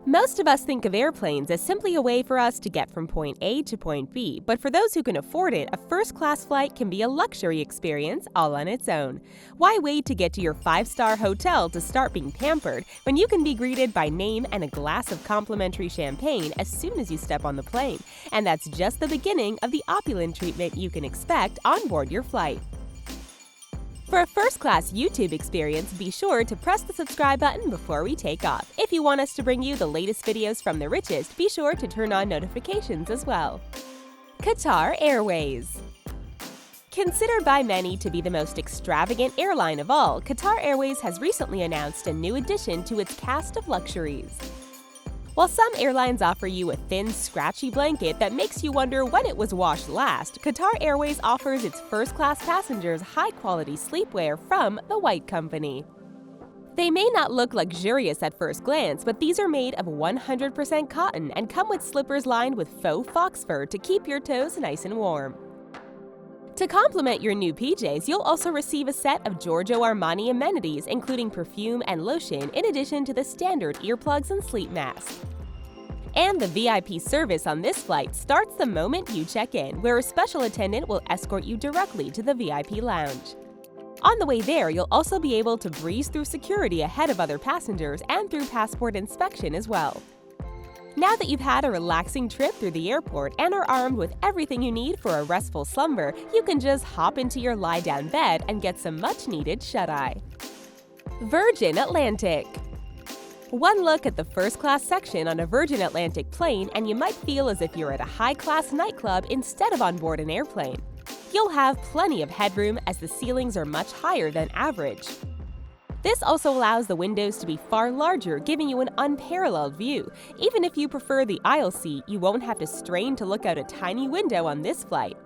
Most of us think of airplanes as simply a way for us to get from point A to point B, but for those who can afford it, a first-class flight can be a luxury experience all on its own. Why wait to get to your 5-star hotel to start being pampered when you can be greeted by name and a glass of complimentary champagne as soon as you step on the plane? And that's just the beginning of the opulent treatment you can expect on board your flight. For a first-class YouTube experience, be sure to press the subscribe button before we take off. If you want us to bring you the latest videos from the richest, be sure to turn on notifications as well. Qatar Airways. Considered by many to be the most extravagant airline of all, Qatar Airways has recently announced a new addition to its cast of luxuries. While some airlines offer you a thin, scratchy blanket that makes you wonder when it was washed last, Qatar Airways offers its first-class passengers high-quality sleepwear from the White Company. They may not look luxurious at first glance, but these are made of 100% cotton and come with slippers lined with faux fox fur to keep your toes nice and warm. To complement your new PJs, you'll also receive a set of Giorgio Armani amenities, including perfume and lotion, in addition to the standard earplugs and sleep mask. And the VIP service on this flight starts the moment you check in, where a special attendant will escort you directly to the VIP lounge. On the way there, you'll also be able to breeze through security ahead of other passengers and through passport inspection as well. Now that you've had a relaxing trip through the airport and are armed with everything you need for a restful slumber, you can just hop into your lie-down bed and get some much-needed shut-eye. Virgin Atlantic. One look at the first-class section on a Virgin Atlantic plane and you might feel as if you're at a high-class nightclub instead of on board an airplane. You'll have plenty of headroom as the ceilings are much higher than average. This also allows the windows to be far larger, giving you an unparalleled view. Even if you prefer the aisle seat, you won't have to strain to look out a tiny window on this flight.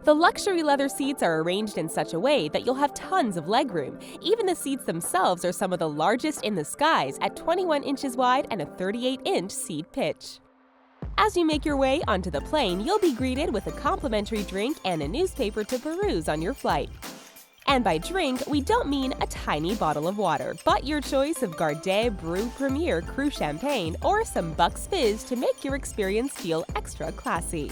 The luxury leather seats are arranged in such a way that you'll have tons of legroom. Even the seats themselves are some of the largest in the skies at 21 inches wide and a 38-inch seat pitch. As you make your way onto the plane, you'll be greeted with a complimentary drink and a newspaper to peruse on your flight. And by drink, we don't mean a tiny bottle of water, but your choice of Garde Brut Premier Cru Champagne or some Bucks Fizz to make your experience feel extra classy.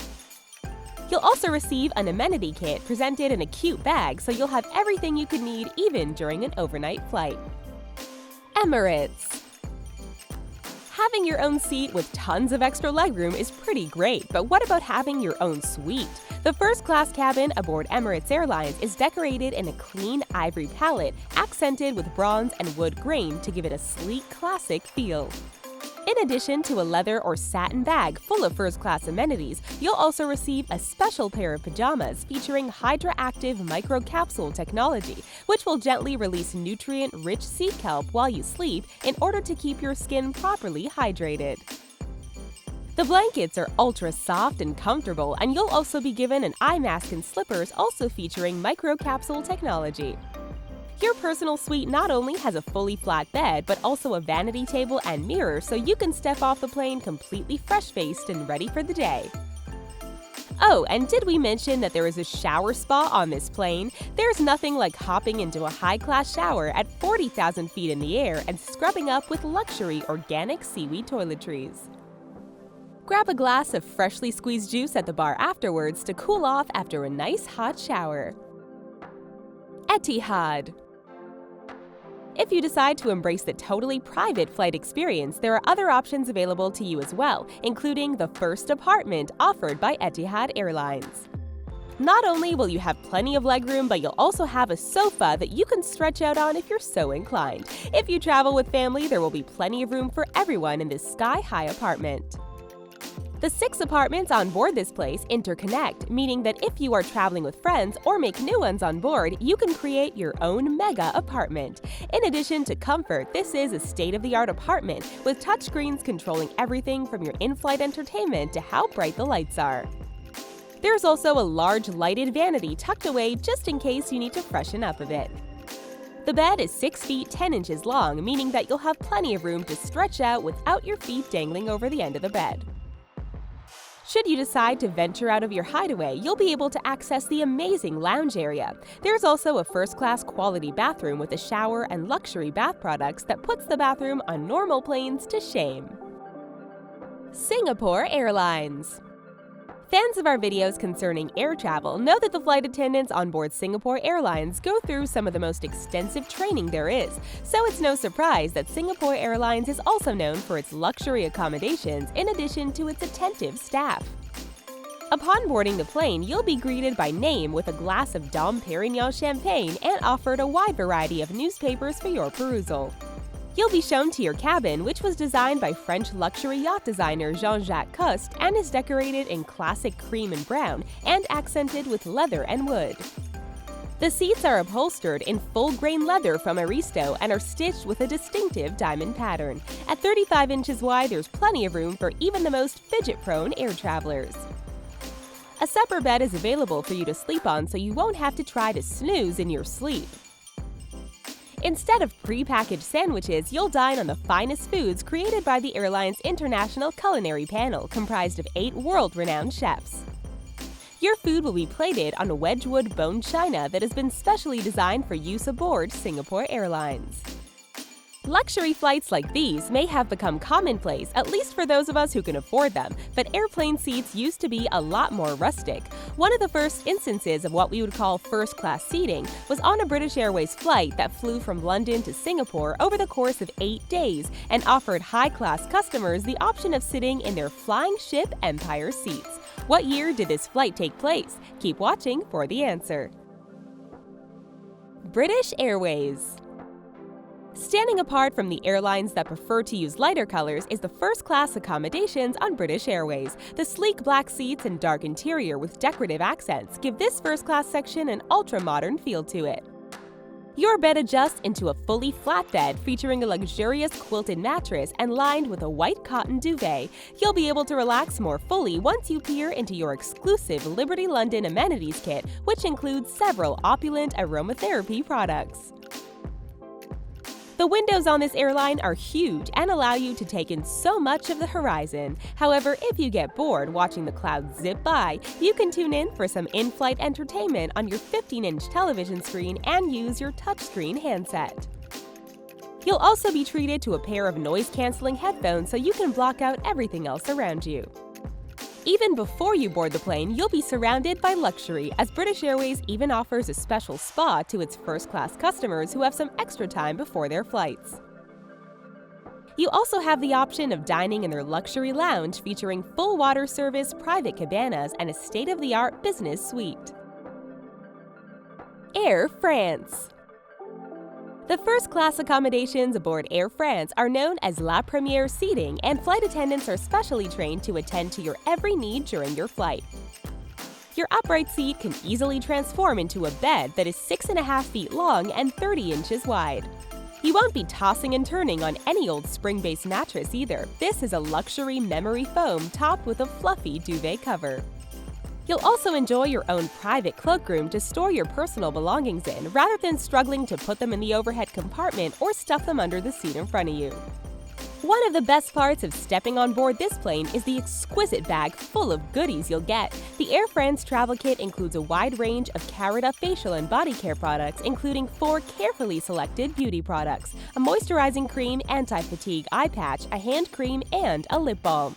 You'll also receive an amenity kit presented in a cute bag, so you'll have everything you could need even during an overnight flight. Emirates. Having your own seat with tons of extra legroom is pretty great, but what about having your own suite? The first-class cabin aboard Emirates Airlines is decorated in a clean ivory palette, accented with bronze and wood grain to give it a sleek, classic feel. In addition to a leather or satin bag full of first-class amenities, you'll also receive a special pair of pajamas featuring Hydra-Active microcapsule technology, which will gently release nutrient-rich sea kelp while you sleep in order to keep your skin properly hydrated. The blankets are ultra soft and comfortable, and you'll also be given an eye mask and slippers also featuring microcapsule technology. Your personal suite not only has a fully flat bed, but also a vanity table and mirror, so you can step off the plane completely fresh-faced and ready for the day. Oh, and did we mention that there is a shower spa on this plane? There's nothing like hopping into a high-class shower at 40,000 feet in the air and scrubbing up with luxury organic seaweed toiletries. Grab a glass of freshly squeezed juice at the bar afterwards to cool off after a nice hot shower. Etihad. If you decide to embrace the totally private flight experience, there are other options available to you as well, including the first apartment offered by Etihad Airlines. Not only will you have plenty of legroom, but you'll also have a sofa that you can stretch out on if you're so inclined. If you travel with family, there will be plenty of room for everyone in this sky-high apartment. The 6 apartments on board this place interconnect, meaning that if you are traveling with friends or make new ones on board, you can create your own mega apartment. In addition to comfort, this is a state-of-the-art apartment with touchscreens controlling everything from your in-flight entertainment to how bright the lights are. There's also a large lighted vanity tucked away just in case you need to freshen up a bit. The bed is 6 feet 10 inches long, meaning that you'll have plenty of room to stretch out without your feet dangling over the end of the bed. Should you decide to venture out of your hideaway, you'll be able to access the amazing lounge area. There's also a first-class quality bathroom with a shower and luxury bath products that puts the bathroom on normal planes to shame. Singapore Airlines. Fans of our videos concerning air travel know that the flight attendants on board Singapore Airlines go through some of the most extensive training there is, so it's no surprise that Singapore Airlines is also known for its luxury accommodations in addition to its attentive staff. Upon boarding the plane, you'll be greeted by name with a glass of Dom Perignon champagne and offered a wide variety of newspapers for your perusal. You'll be shown to your cabin, which was designed by French luxury yacht designer Jean-Jacques Cousteau and is decorated in classic cream and brown and accented with leather and wood. The seats are upholstered in full-grain leather from Aristo and are stitched with a distinctive diamond pattern. At 35 inches wide, there's plenty of room for even the most fidget-prone air travelers. A supper bed is available for you to sleep on, so you won't have to try to snooze in your sleep. Instead of pre-packaged sandwiches, you'll dine on the finest foods created by the airline's international culinary panel, comprised of 8 world-renowned chefs. Your food will be plated on a Wedgwood bone china that has been specially designed for use aboard Singapore Airlines. Luxury flights like these may have become commonplace, at least for those of us who can afford them, but airplane seats used to be a lot more rustic. One of the first instances of what we would call first-class seating was on a British Airways flight that flew from London to Singapore over the course of 8 days and offered high-class customers the option of sitting in their flying ship Empire seats. What year did this flight take place? Keep watching for the answer. British Airways. Standing apart from the airlines that prefer to use lighter colors is the first-class accommodations on British Airways. The sleek black seats and dark interior with decorative accents give this first-class section an ultra-modern feel to it. Your bed adjusts into a fully flat bed featuring a luxurious quilted mattress and lined with a white cotton duvet. You'll be able to relax more fully once you peer into your exclusive Liberty London amenities kit, which includes several opulent aromatherapy products. The windows on this airline are huge and allow you to take in so much of the horizon. However, if you get bored watching the clouds zip by, you can tune in for some in-flight entertainment on your 15-inch television screen and use your touchscreen handset. You'll also be treated to a pair of noise-canceling headphones so you can block out everything else around you. Even before you board the plane, you'll be surrounded by luxury, as British Airways even offers a special spa to its first-class customers who have some extra time before their flights. You also have the option of dining in their luxury lounge featuring full water service, private cabanas, and a state-of-the-art business suite. Air France. The first-class accommodations aboard Air France are known as La Première seating, and flight attendants are specially trained to attend to your every need during your flight. Your upright seat can easily transform into a bed that is 6.5 feet long and 30 inches wide. You won't be tossing and turning on any old spring-based mattress either. This is a luxury memory foam topped with a fluffy duvet cover. You'll also enjoy your own private cloakroom to store your personal belongings in, rather than struggling to put them in the overhead compartment or stuff them under the seat in front of you. One of the best parts of stepping on board this plane is the exquisite bag full of goodies you'll get. The Air France travel kit includes a wide range of Carita facial and body care products, including 4 carefully selected beauty products, a moisturizing cream, anti-fatigue eye patch, a hand cream, and a lip balm.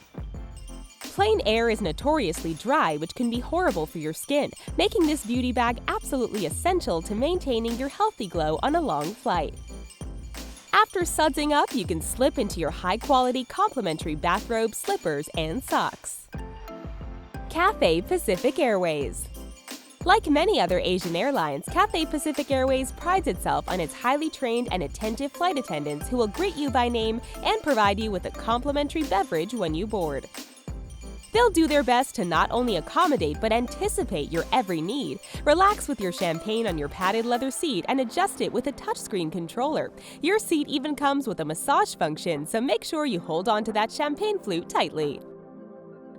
Plain air is notoriously dry, which can be horrible for your skin, making this beauty bag absolutely essential to maintaining your healthy glow on a long flight. After sudsing up, you can slip into your high-quality complimentary bathrobe, slippers, and socks. Cathay Pacific Airways. Like many other Asian airlines, Cathay Pacific Airways prides itself on its highly trained and attentive flight attendants who will greet you by name and provide you with a complimentary beverage when you board. They'll do their best to not only accommodate but anticipate your every need. Relax with your champagne on your padded leather seat and adjust it with a touchscreen controller. Your seat even comes with a massage function, so make sure you hold on to that champagne flute tightly.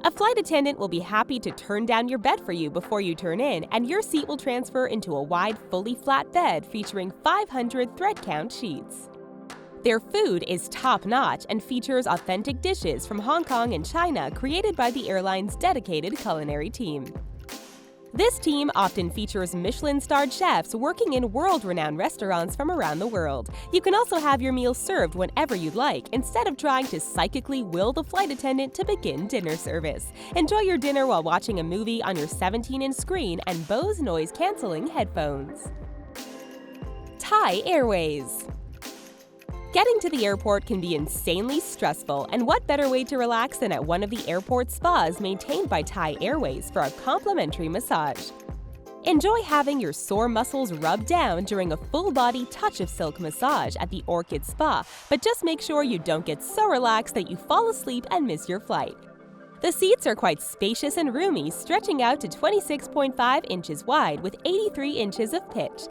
A flight attendant will be happy to turn down your bed for you before you turn in, and your seat will transfer into a wide, fully flat bed featuring 500 thread count sheets. Their food is top-notch and features authentic dishes from Hong Kong and China created by the airline's dedicated culinary team. This team often features Michelin-starred chefs working in world-renowned restaurants from around the world. You can also have your meals served whenever you'd like, instead of trying to psychically will the flight attendant to begin dinner service. Enjoy your dinner while watching a movie on your 17-inch screen and Bose noise-canceling headphones. Thai Airways. Getting to the airport can be insanely stressful, and what better way to relax than at one of the airport spas maintained by Thai Airways for a complimentary massage. Enjoy having your sore muscles rubbed down during a full-body touch of silk massage at the Orchid Spa, but just make sure you don't get so relaxed that you fall asleep and miss your flight. The seats are quite spacious and roomy, stretching out to 26.5 inches wide with 83 inches of pitch.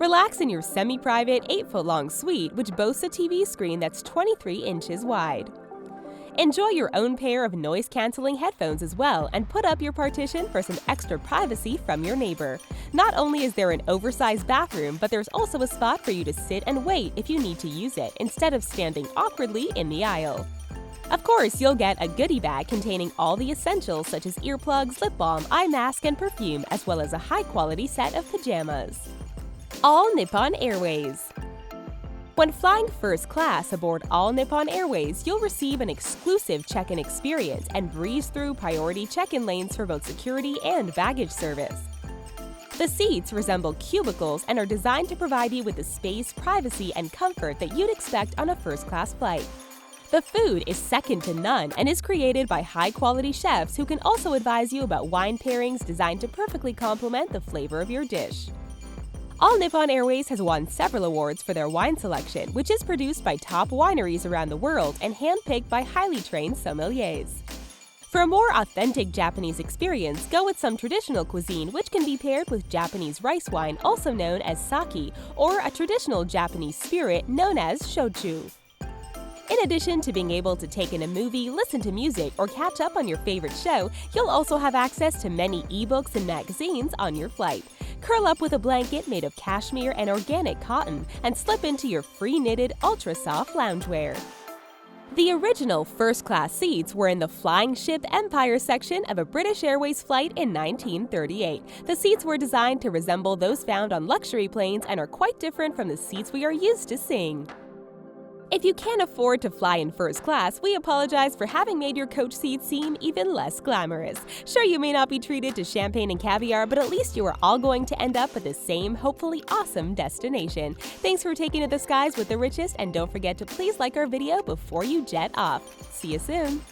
Relax in your semi-private 8-foot-long suite, which boasts a TV screen that's 23 inches wide. Enjoy your own pair of noise-canceling headphones as well, and put up your partition for some extra privacy from your neighbor. Not only is there an oversized bathroom, but there's also a spot for you to sit and wait if you need to use it, instead of standing awkwardly in the aisle. Of course, you'll get a goodie bag containing all the essentials such as earplugs, lip balm, eye mask, and perfume, as well as a high-quality set of pajamas. All Nippon Airways. When flying first class aboard All Nippon Airways, you'll receive an exclusive check-in experience and breeze through priority check-in lanes for both security and baggage service. The seats resemble cubicles and are designed to provide you with the space, privacy, and comfort that you'd expect on a first-class flight. The food is second to none and is created by high-quality chefs who can also advise you about wine pairings designed to perfectly complement the flavor of your dish. All Nippon Airways has won several awards for their wine selection, which is produced by top wineries around the world and handpicked by highly trained sommeliers. For a more authentic Japanese experience, go with some traditional cuisine, which can be paired with Japanese rice wine, also known as sake, or a traditional Japanese spirit known as shochu. In addition to being able to take in a movie, listen to music, or catch up on your favorite show, you'll also have access to many ebooks and magazines on your flight. Curl up with a blanket made of cashmere and organic cotton and slip into your free-knitted, ultra-soft loungewear. The original first-class seats were in the Flying Ship Empire section of a British Airways flight in 1938. The seats were designed to resemble those found on luxury planes and are quite different from the seats we are used to seeing. If you can't afford to fly in first class, we apologize for having made your coach seats seem even less glamorous. Sure, you may not be treated to champagne and caviar, but at least you are all going to end up at the same, hopefully awesome destination. Thanks for taking to the skies with the richest, and don't forget to please like our video before you jet off. See you soon!